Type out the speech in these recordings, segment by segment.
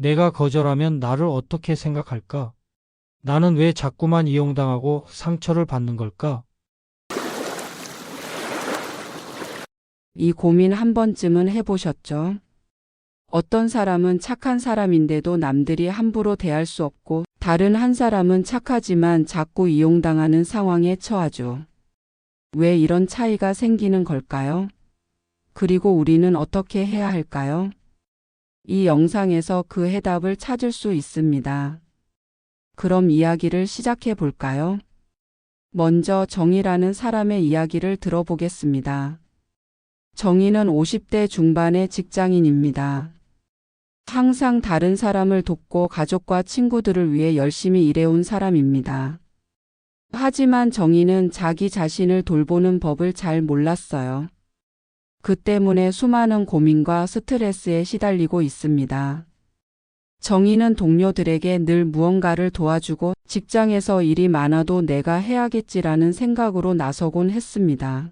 내가 거절하면 나를 어떻게 생각할까? 나는 왜 자꾸만 이용당하고 상처를 받는 걸까? 이 고민 한 번쯤은 해보셨죠? 어떤 사람은 착한 사람인데도 남들이 함부로 대할 수 없고 다른 한 사람은 착하지만 자꾸 이용당하는 상황에 처하죠. 왜 이런 차이가 생기는 걸까요? 그리고 우리는 어떻게 해야 할까요? 이 영상에서 그 해답을 찾을 수 있습니다. 그럼 이야기를 시작해 볼까요? 먼저 정희라는 사람의 이야기를 들어보겠습니다. 정희는 50대 중반의 직장인입니다. 항상 다른 사람을 돕고 가족과 친구들을 위해 열심히 일해온 사람입니다. 하지만 정희는 자기 자신을 돌보는 법을 잘 몰랐어요. 그 때문에 수많은 고민과 스트레스에 시달리고 있습니다. 정희는 동료들에게 늘 무언가를 도와주고 직장에서 일이 많아도 내가 해야겠지라는 생각으로 나서곤 했습니다.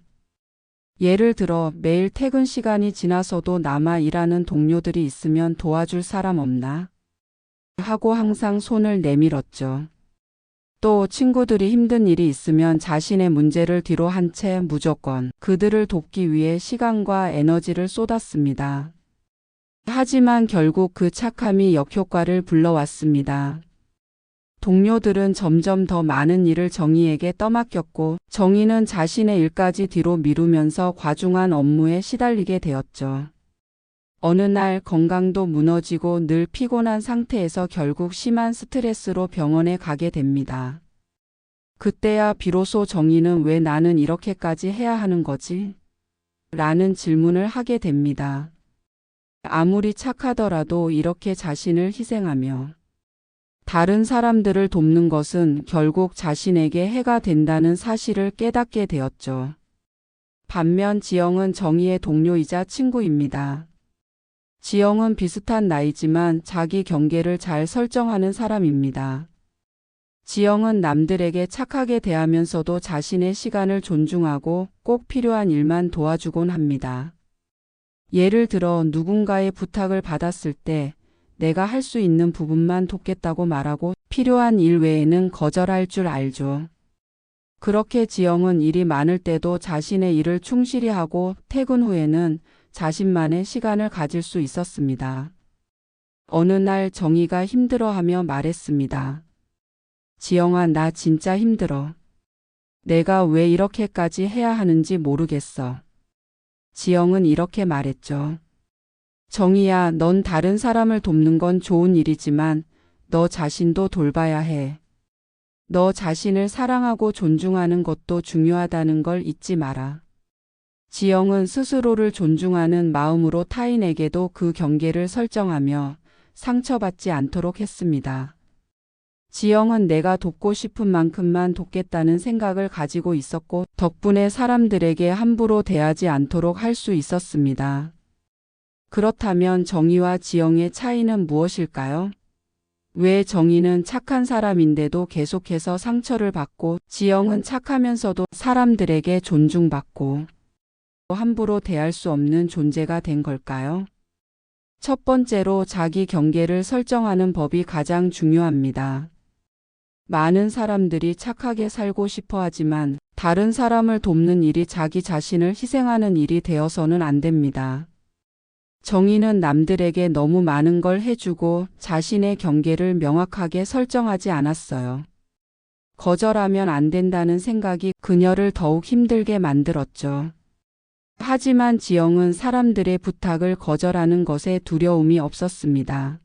예를 들어 매일 퇴근 시간이 지나서도 남아 일하는 동료들이 있으면 도와줄 사람 없나? 하고 항상 손을 내밀었죠. 또 친구들이 힘든 일이 있으면 자신의 문제를 뒤로 한 채 무조건 그들을 돕기 위해 시간과 에너지를 쏟았습니다. 하지만 결국 그 착함이 역효과를 불러왔습니다. 동료들은 점점 더 많은 일을 정희에게 떠맡겼고 정희는 자신의 일까지 뒤로 미루면서 과중한 업무에 시달리게 되었죠. 어느 날 건강도 무너지고 늘 피곤한 상태에서 결국 심한 스트레스로 병원에 가게 됩니다. 그때야 비로소 정희는 왜 나는 이렇게까지 해야 하는 거지? 라는 질문을 하게 됩니다. 아무리 착하더라도 이렇게 자신을 희생하며 다른 사람들을 돕는 것은 결국 자신에게 해가 된다는 사실을 깨닫게 되었죠. 반면 지영은 정희의 동료이자 친구입니다. 지영은 비슷한 나이지만 자기 경계를 잘 설정하는 사람입니다. 지영은 남들에게 착하게 대하면서도 자신의 시간을 존중하고 꼭 필요한 일만 도와주곤 합니다. 예를 들어 누군가의 부탁을 받았을 때 내가 할 수 있는 부분만 돕겠다고 말하고 필요한 일 외에는 거절할 줄 알죠. 그렇게 지영은 일이 많을 때도 자신의 일을 충실히 하고 퇴근 후에는 자신만의 시간을 가질 수 있었습니다. 어느 날 정희가 힘들어하며 말했습니다. 지영아, 나 진짜 힘들어. 내가 왜 이렇게까지 해야 하는지 모르겠어. 지영은 이렇게 말했죠. 정희야, 넌 다른 사람을 돕는 건 좋은 일이지만 너 자신도 돌봐야 해. 너 자신을 사랑하고 존중하는 것도 중요하다는 걸 잊지 마라. 지영은 스스로를 존중하는 마음으로 타인에게도 그 경계를 설정하며 상처받지 않도록 했습니다. 지영은 내가 돕고 싶은 만큼만 돕겠다는 생각을 가지고 있었고 덕분에 사람들에게 함부로 대하지 않도록 할 수 있었습니다. 그렇다면 정희와 지영의 차이는 무엇일까요? 왜 정희는 착한 사람인데도 계속해서 상처를 받고 지영은 착하면서도 사람들에게 존중받고 함부로 대할 수 없는 존재가 된 걸까요? 첫 번째로 자기 경계를 설정하는 법이 가장 중요합니다. 많은 사람들이 착하게 살고 싶어 하지만 다른 사람을 돕는 일이 자기 자신을 희생하는 일이 되어서는 안 됩니다. 정희는 남들에게 너무 많은 걸 해주고 자신의 경계를 명확하게 설정하지 않았어요. 거절하면 안 된다는 생각이 그녀를 더욱 힘들게 만들었죠. 하지만 지영은 사람들의 부탁을 거절하는 것에 두려움이 없었습니다.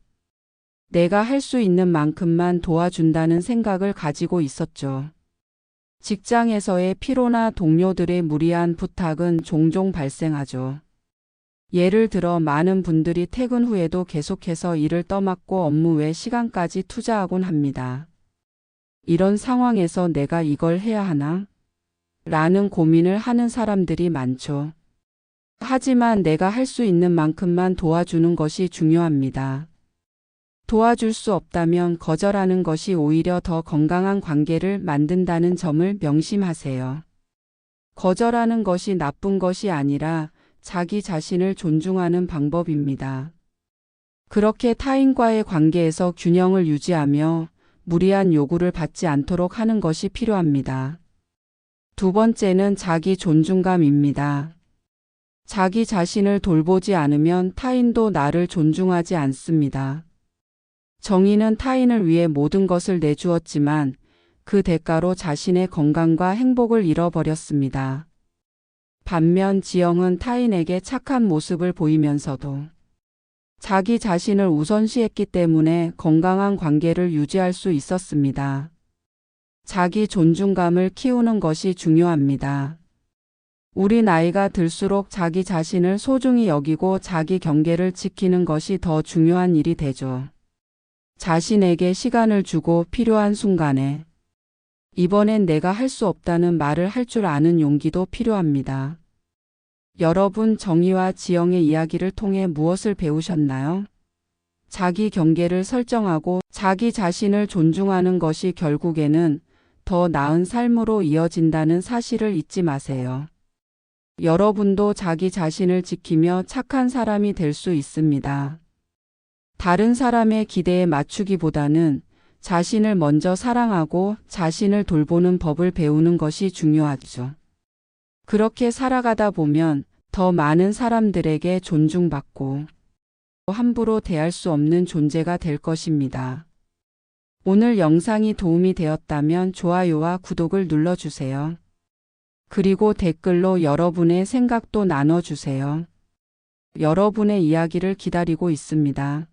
내가 할 수 있는 만큼만 도와준다는 생각을 가지고 있었죠. 직장에서의 피로나 동료들의 무리한 부탁은 종종 발생하죠. 예를 들어 많은 분들이 퇴근 후에도 계속해서 일을 떠맡고 업무 외 시간까지 투자하곤 합니다. 이런 상황에서 내가 이걸 해야 하나? 라는 고민을 하는 사람들이 많죠. 하지만 내가 할 수 있는 만큼만 도와주는 것이 중요합니다. 도와줄 수 없다면 거절하는 것이 오히려 더 건강한 관계를 만든다는 점을 명심하세요. 거절하는 것이 나쁜 것이 아니라 자기 자신을 존중하는 방법입니다. 그렇게 타인과의 관계에서 균형을 유지하며 무리한 요구를 받지 않도록 하는 것이 필요합니다. 두 번째는 자기 존중감입니다. 자기 자신을 돌보지 않으면 타인도 나를 존중하지 않습니다. 정의는 타인을 위해 모든 것을 내주었지만 그 대가로 자신의 건강과 행복을 잃어버렸습니다. 반면 지영은 타인에게 착한 모습을 보이면서도 자기 자신을 우선시했기 때문에 건강한 관계를 유지할 수 있었습니다. 자기 존중감을 키우는 것이 중요합니다. 우리 나이가 들수록 자기 자신을 소중히 여기고 자기 경계를 지키는 것이 더 중요한 일이 되죠. 자신에게 시간을 주고 필요한 순간에 이번엔 내가 할 수 없다는 말을 할 줄 아는 용기도 필요합니다. 여러분, 정의와 지영의 이야기를 통해 무엇을 배우셨나요? 자기 경계를 설정하고 자기 자신을 존중하는 것이 결국에는 더 나은 삶으로 이어진다는 사실을 잊지 마세요. 여러분도 자기 자신을 지키며 착한 사람이 될 수 있습니다. 다른 사람의 기대에 맞추기보다는 자신을 먼저 사랑하고 자신을 돌보는 법을 배우는 것이 중요하죠. 그렇게 살아가다 보면 더 많은 사람들에게 존중받고 함부로 대할 수 없는 존재가 될 것입니다. 오늘 영상이 도움이 되었다면 좋아요와 구독을 눌러주세요. 그리고 댓글로 여러분의 생각도 나눠주세요. 여러분의 이야기를 기다리고 있습니다.